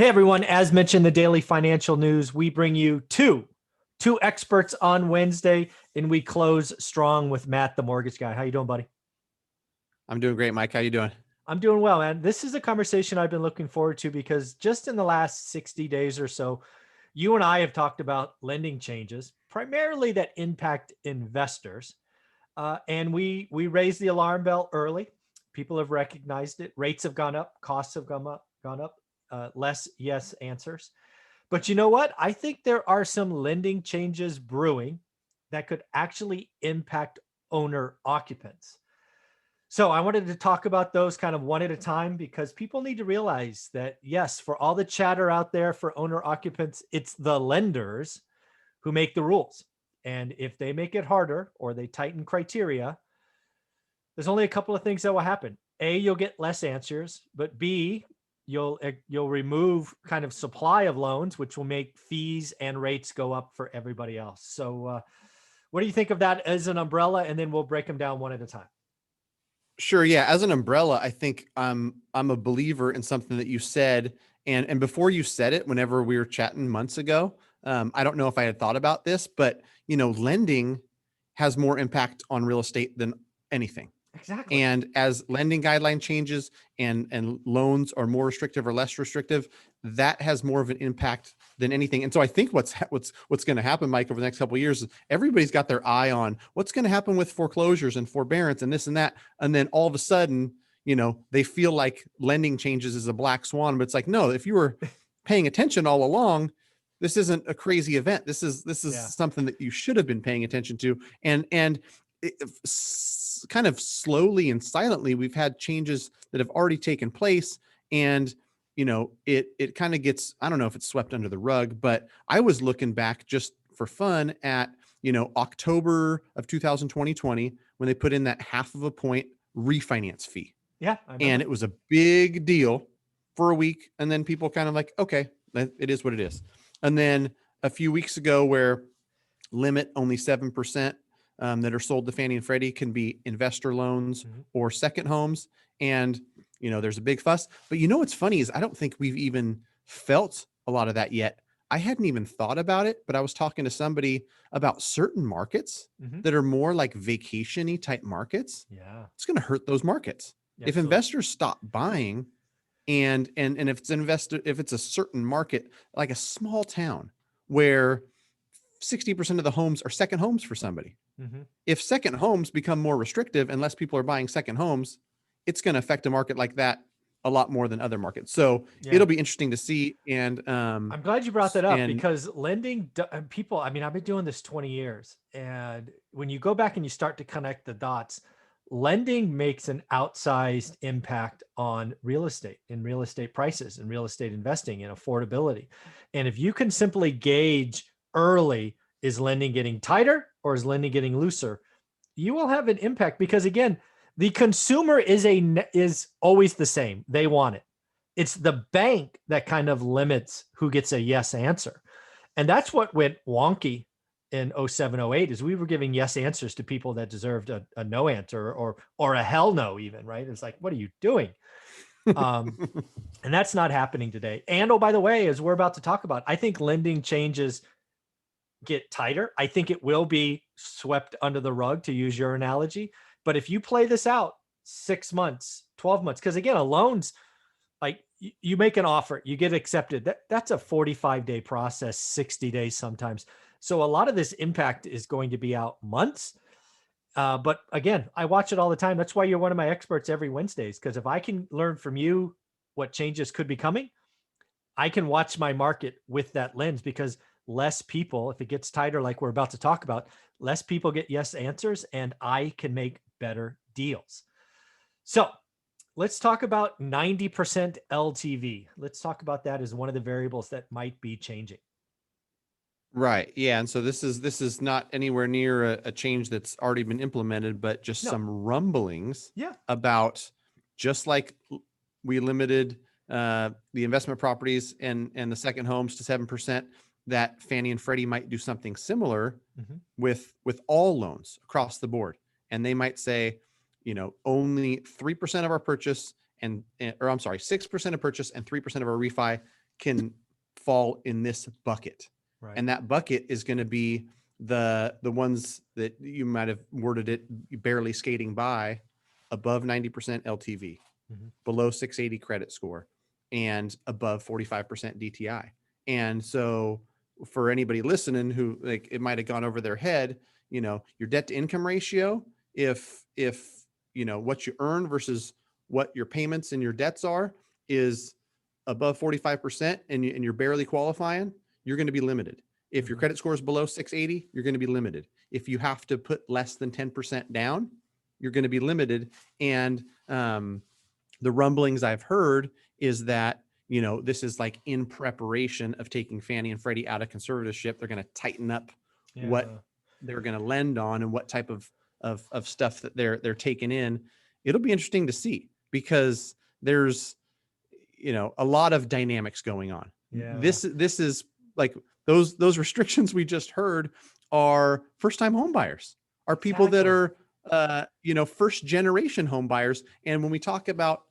Hey everyone, as mentioned, the daily financial news, we bring you two experts on Wednesday, and we close strong with Matt, the mortgage guy. How you doing, buddy? I'm doing great, Mike. How you doing? I'm doing well, man. This is a conversation I've been looking forward to because just in the last 60 days or so, you and I have talked about lending changes, primarily that impact investors. And we raised the alarm bell early. People have recognized it. Rates have gone up, costs have gone up, less yes answers. But you know what? I think there are some lending changes brewing that could actually impact owner occupants. So I wanted to talk about those kind of one at a time because people need to realize that, yes, for all the chatter out there for owner occupants, it's the lenders who make the rules. And if they make it harder or they tighten criteria, there's only a couple of things that will happen. A, you'll get less answers, but B, you'll remove kind of supply of loans, which will make fees and rates go up for everybody else. So what do you think of that as an umbrella? And then we'll break them down one at a time. Sure. Yeah. As an umbrella, I think I'm a believer in something that you said. And before you said it, whenever we were chatting months ago, I don't know if I had thought about this, but lending has more impact on real estate than anything. Exactly. And as lending guideline changes and loans are more restrictive or less restrictive, that has more of an impact than anything. And so I think what's going to happen, Mike, over the next couple of years is everybody's got their eye on what's going to happen with foreclosures and forbearance and this and that. And then all of a sudden, they feel like lending changes is a black swan, but it's like, no, if you were paying attention all along, this isn't a crazy event. This is something that you should have been paying attention to. And kind of slowly and silently, we've had changes that have already taken place. And, it kind of gets, I don't know if it's swept under the rug, but I was looking back just for fun at, October of 2020, when they put in that 0.5 point refinance fee. Yeah. I remember. And it was a big deal for a week. And then people kind of like, okay, it is what it is. And then a few weeks ago, where limit only 7% that are sold to Fannie and Freddie can be investor loans or second homes. And, there's a big fuss. But what's funny is I don't think we've even felt a lot of that yet. I hadn't even thought about it, but I was talking to somebody about certain markets that are more like vacation-y type markets. Yeah. It's going to hurt those markets. Yeah, If investors stop buying and if it's a certain market, like a small town where 60% of the homes are second homes for somebody. If second homes become more restrictive and less people are buying second homes, it's going to affect a market like that a lot more than other markets. So it'll be interesting to see. And I'm glad you brought that up because lending people, I mean, I've been doing this 20 years. And when you go back and you start to connect the dots, lending makes an outsized impact on real estate and real estate prices and real estate investing and affordability. And if you can simply gauge early, is lending getting tighter or is lending getting looser, you will have an impact because, again, the consumer is always the same. They want it. It's the bank that kind of limits who gets a yes answer. And that's what went wonky in 07, 08 is we were giving yes answers to people that deserved a no answer or a hell no even, right? It's like, what are you doing? And that's not happening today. And oh, by the way, as we're about to talk about, I think lending changes get tighter. I think it will be swept under the rug, to use your analogy. But if you play this out 6 months, 12 months, because again, a loan's like you make an offer, you get accepted. That's a 45-day process, 60 days sometimes. So a lot of this impact is going to be out months. But again, I watch it all the time. That's why you're one of my experts every Wednesdays, because if I can learn from you what changes could be coming, I can watch my market with that lens, because less people, if it gets tighter, like we're about to talk about, less people get yes answers and I can make better deals. So let's talk about 90% LTV. Let's talk about that as one of the variables that might be changing. Right. Yeah. And so this is not anywhere near a change that's already been implemented, but just some rumblings about, just like we limited the investment properties and the second homes to 7%, that Fannie and Freddie might do something similar with all loans across the board. And they might say, only 3% of our purchase or I'm sorry, 6% of purchase and 3% of our refi can fall in this bucket. Right. And that bucket is going to be the ones that you might have worded it barely skating by, above 90% LTV, below 680 credit score, and above 45% DTI. And so for anybody listening who, like, it might have gone over their head, you know, your debt to income ratio, if you know what you earn versus what your payments and your debts are is above 45% and you're barely qualifying, you're going to be limited. If your credit score is below 680, you're going to be limited. If you have to put less than 10% down, you're going to be limited. And the rumblings I've heard is that, you know, this is like in preparation of taking Fannie and Freddie out of conservatorship. They're going to tighten up what they're going to lend on and what type of stuff that they're taking in. It'll be interesting to see, because there's, you know, a lot of dynamics going on. This is like those restrictions we just heard are first-time home buyers, are people that are, you know, first generation home buyers. And when we talk about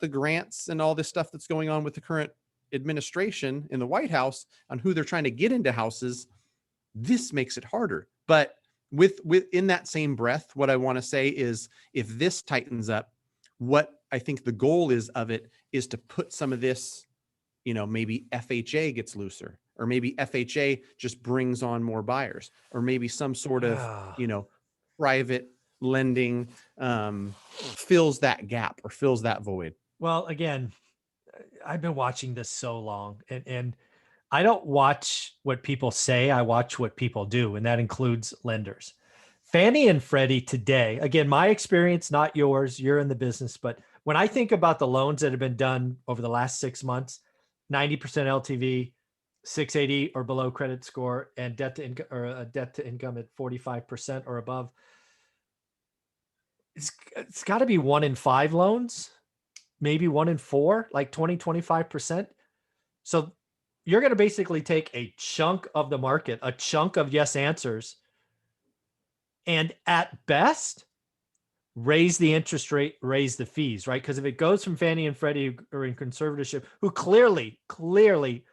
the grants and all this stuff that's going on with the current administration in the White House on who they're trying to get into houses, this makes it harder. But within that same breath, what I want to say is, if this tightens up, what I think the goal is of it is to put some of this, you know, maybe FHA gets looser, or maybe FHA just brings on more buyers, or maybe some sort of, you know, private lending fills that gap or fills that void. Well, again, I've been watching this so long, and I don't watch what people say. I watch what people do, and that includes lenders. Fannie and Freddie today, again, my experience, not yours, you're in the business, but when I think about the loans that have been done over the last 6 months, 90% LTV, 680 or below credit score, and debt to income, or a debt to income at 45% or above, it's got to be 1 in 5 loans, maybe 1 in 4, like 20, 25%. So you're going to basically take a chunk of the market, a chunk of yes answers, and at best raise the interest rate, raise the fees, right? Because if it goes from Fannie and Freddie who are in conservatorship, who clearly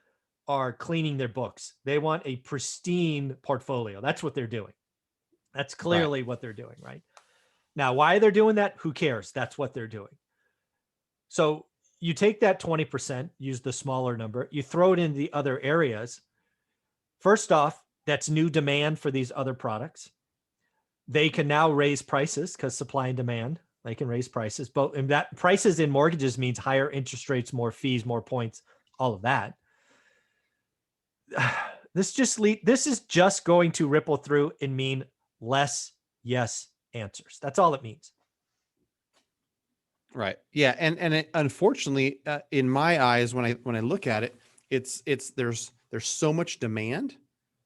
are cleaning their books, they want a pristine portfolio. That's what they're doing. That's clearly what they're doing, right? Now, why they're doing that, who cares? That's what they're doing. So you take that 20%, use the smaller number, you throw it in the other areas. First off, that's new demand for these other products. They can now raise prices because supply and demand, they can raise prices. But and that prices in mortgages means higher interest rates, more fees, more points, all of that. This is just going to ripple through and mean less yes answers. That's all it means. Right. Yeah. And it, unfortunately, in my eyes, when I look at it, there's so much demand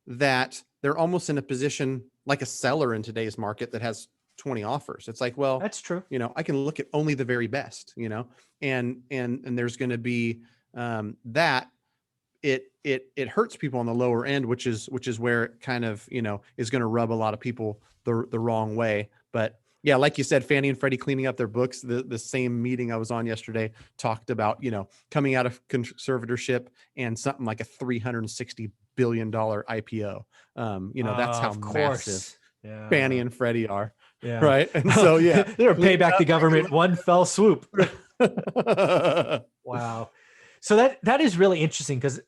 that they're almost in a position like a seller in today's market that has 20 offers. It's like, well, that's true. You know, I can look at only the very best, you know, and there's going to be that it hurts people on the lower end, which is where it kind of, you know, is going to rub a lot of people the wrong way. But yeah, like you said, Fannie and Freddie cleaning up their books. The same meeting I was on yesterday talked about, you know, coming out of conservatorship and something like a $360 billion IPO. You know, that's how massive Fannie and Freddie are. Yeah. Right. And so, yeah, they're pay back the government one fell swoop. Wow. So that is really interesting, because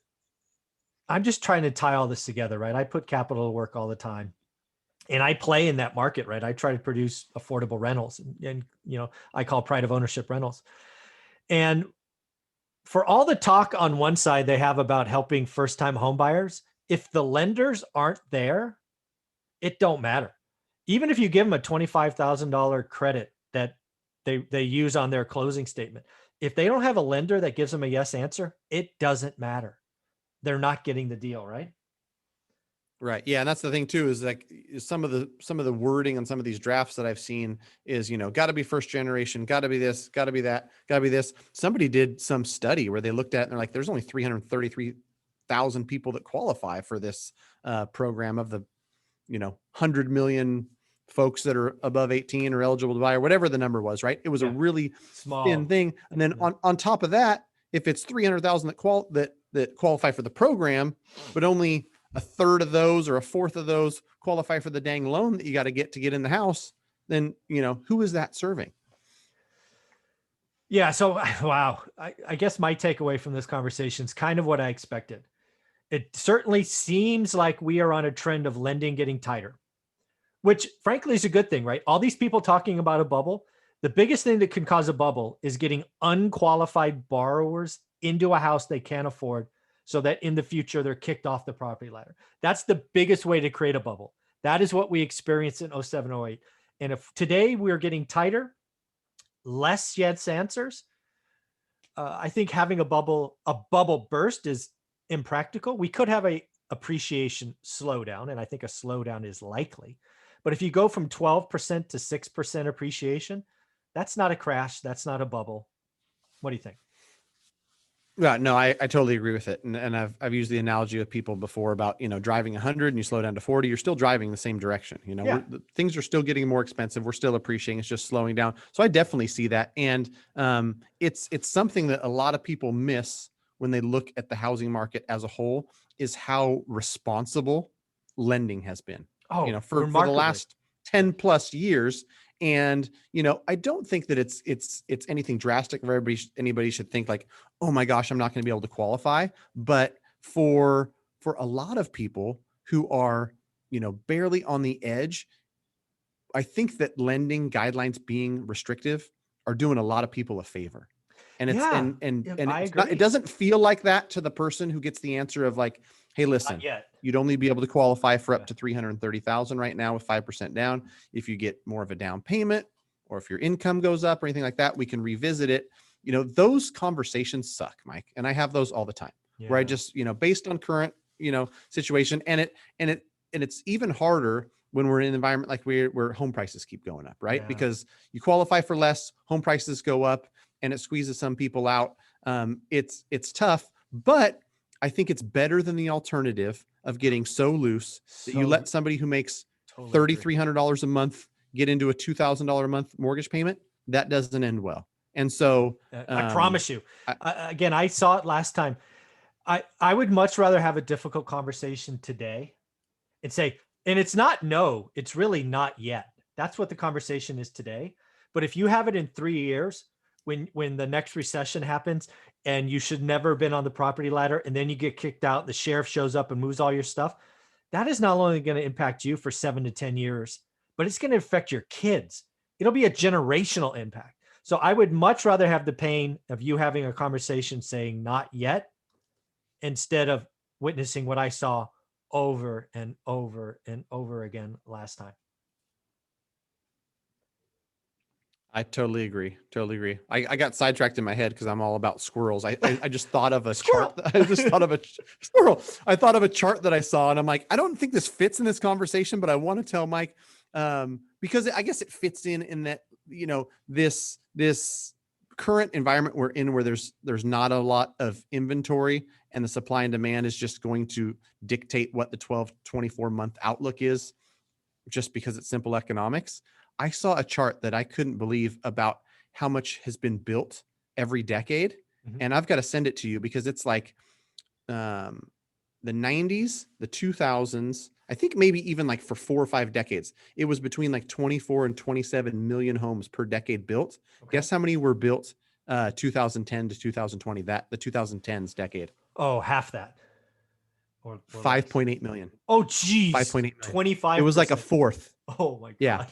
I'm just trying to tie all this together, right? I put capital to work all the time, and I play in that market, right? I try to produce affordable rentals, and you know, I call pride of ownership rentals. And for all the talk on one side they have about helping first-time home buyers, if the lenders aren't there, it don't matter. Even if you give them a $25,000 credit that they use on their closing statement, if they don't have a lender that gives them a yes answer, it doesn't matter. They're not getting the deal, right? Right. Yeah. And that's the thing too, is like some of the wording on some of these drafts that I've seen is, you know, got to be first generation, got to be this, got to be that, got to be this. Somebody did some study where they looked at, and they're like, there's only 333,000 people that qualify for this program of the, you know, 100 million folks that are above 18 or eligible to buy, or whatever the number was, right? It was a really small thin thing. And then on top of that, if it's 300,000 that that qualify for the program, but only a third of those or a fourth of those qualify for the dang loan that you got to get in the house, then, who is that serving? Yeah. So, wow. I guess my takeaway from this conversation is kind of what I expected. It certainly seems like we are on a trend of lending getting tighter, which frankly is a good thing, right? All these people talking about a bubble. The biggest thing that can cause a bubble is getting unqualified borrowers into a house they can't afford, so that in the future they're kicked off the property ladder. That's the biggest way to create a bubble. That is what we experienced in 07, 08. And if today we're getting tighter, less yes answers, I think having a bubble burst is impractical. We could have a appreciation slowdown, and I think a slowdown is likely. But if you go from 12% to 6% appreciation, that's not a crash. That's not a bubble. What do you think? Yeah, no, I totally agree with it. And I've used the analogy with people before about, driving 100 and you slow down to 40, you're still driving the same direction. Things are still getting more expensive. We're still appreciating. It's just slowing down. So I definitely see that. And it's something that a lot of people miss when they look at the housing market as a whole, is how responsible lending has been, for the last 10 plus years. And, I don't think that it's anything drastic where anybody should think like, oh my gosh, I'm not going to be able to qualify. But for a lot of people who are, barely on the edge, I think that lending guidelines being restrictive are doing a lot of people a favor. And it's, it doesn't feel like that to the person who gets the answer of like, hey, listen, you'd only be able to qualify for up to 330,000 right now with 5% down. If you get more of a down payment, or if your income goes up or anything like that, we can revisit it. Those conversations suck, Mike. And I have those all the time where I just, based on current, situation, and it's even harder when we're in an environment like where home prices keep going up, right? Because you qualify for less, home prices go up, and it squeezes some people out. It's tough, but I think it's better than the alternative of getting so loose that you let somebody who makes $3,300 a month get into a $2,000 a month mortgage payment. That doesn't end well. And so I promise you, again, I saw it last time. I would much rather have a difficult conversation today and say, and it's not no, it's really not yet. That's what the conversation is today. But if you have it in 3 years, when the next recession happens and you should never have been on the property ladder, and then you get kicked out, the sheriff shows up and moves all your stuff, that is not only going to impact you for 7 to 10 years, but it's going to affect your kids. It'll be a generational impact. So I would much rather have the pain of you having a conversation saying not yet, instead of witnessing what I saw over and over and over again last time. I totally agree. I got sidetracked in my head because I'm all about squirrels. I just thought of a chart. I just thought of a squirrel. I thought of a chart that I saw, and I'm like, I don't think this fits in this conversation, but I want to tell Mike, because I guess it fits in that, this current environment we're in, where there's not a lot of inventory, and the supply and demand is just going to dictate what the 12, 24 month outlook is, just because it's simple economics. I saw a chart that I couldn't believe about how much has been built every decade. Mm-hmm. And I've got to send it to you because it's like the 90s, the 2000s, I think maybe even like for 4 or 5 decades, it was between like 24 and 27 million homes per decade built. Okay. Guess how many were built 2010 to 2020, the 2010s decade? Oh, half that. Or 5.8 million. Oh, geez. 5.8 million. 25. It was like a fourth. Oh my God. Yeah.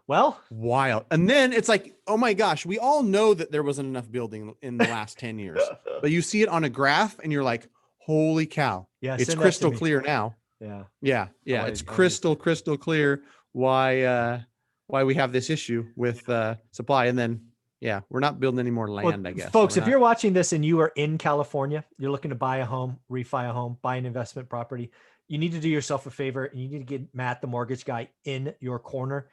Well, wild. And then it's like, oh my gosh, we all know that there wasn't enough building in the last 10 years, but you see it on a graph and you're like, holy cow. Yeah, it's crystal clear now. Yeah. It's crystal clear why we have this issue with supply. And then, we're not building any more land, I guess. Folks, if you're watching this and you are in California, you're looking to buy a home, refi a home, buy an investment property, you need to do yourself a favor, and you need to get Matt, the mortgage guy, in your corner.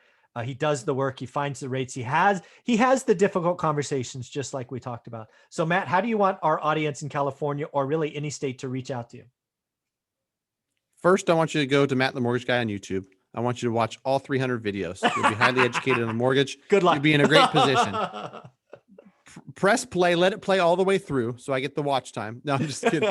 He does the work. He finds the rates. He has the difficult conversations, just like we talked about. So Matt, how do you want our audience in California, or really any state, to reach out to you? First, I want you to go to Matt, the mortgage guy on YouTube. I want you to watch all 300 videos. You'll be highly educated on the mortgage. Good luck. You'll be in a great position. press play, let it play all the way through, so I get the watch time. No, I'm just kidding.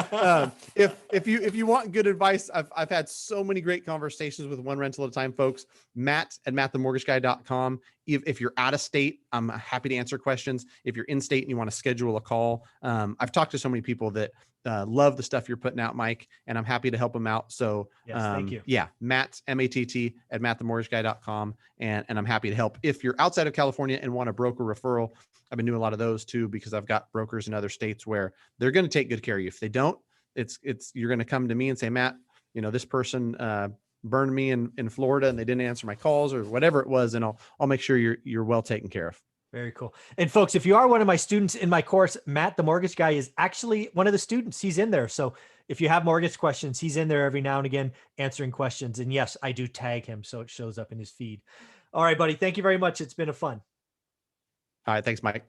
If you want good advice, I've had so many great conversations with one rental at a time folks. Matt at mattthemortgageguy.com. If you're out of state, I'm happy to answer questions. If you're in state and you want to schedule a call, I've talked to so many people that love the stuff you're putting out, Mike, and I'm happy to help them out. So yes, thank you. Yeah, Matt, MATT at mattthemortgageguy.com. And I'm happy to help. If you're outside of California and want a broker referral, I've been doing a lot of those too, because I've got brokers in other states where they're going to take good care of you. If they don't, you're going to come to me and say, Matt, this person burned me in Florida and they didn't answer my calls or whatever it was. And I'll make sure you're well taken care of. Very cool. And folks, if you are one of my students in my course, Matt, the mortgage guy, is actually one of the students. He's in there. So if you have mortgage questions, he's in there every now and again answering questions. And yes, I do tag him, so it shows up in his feed. All right, buddy. Thank you very much. It's been a fun. All right. Thanks, Mike.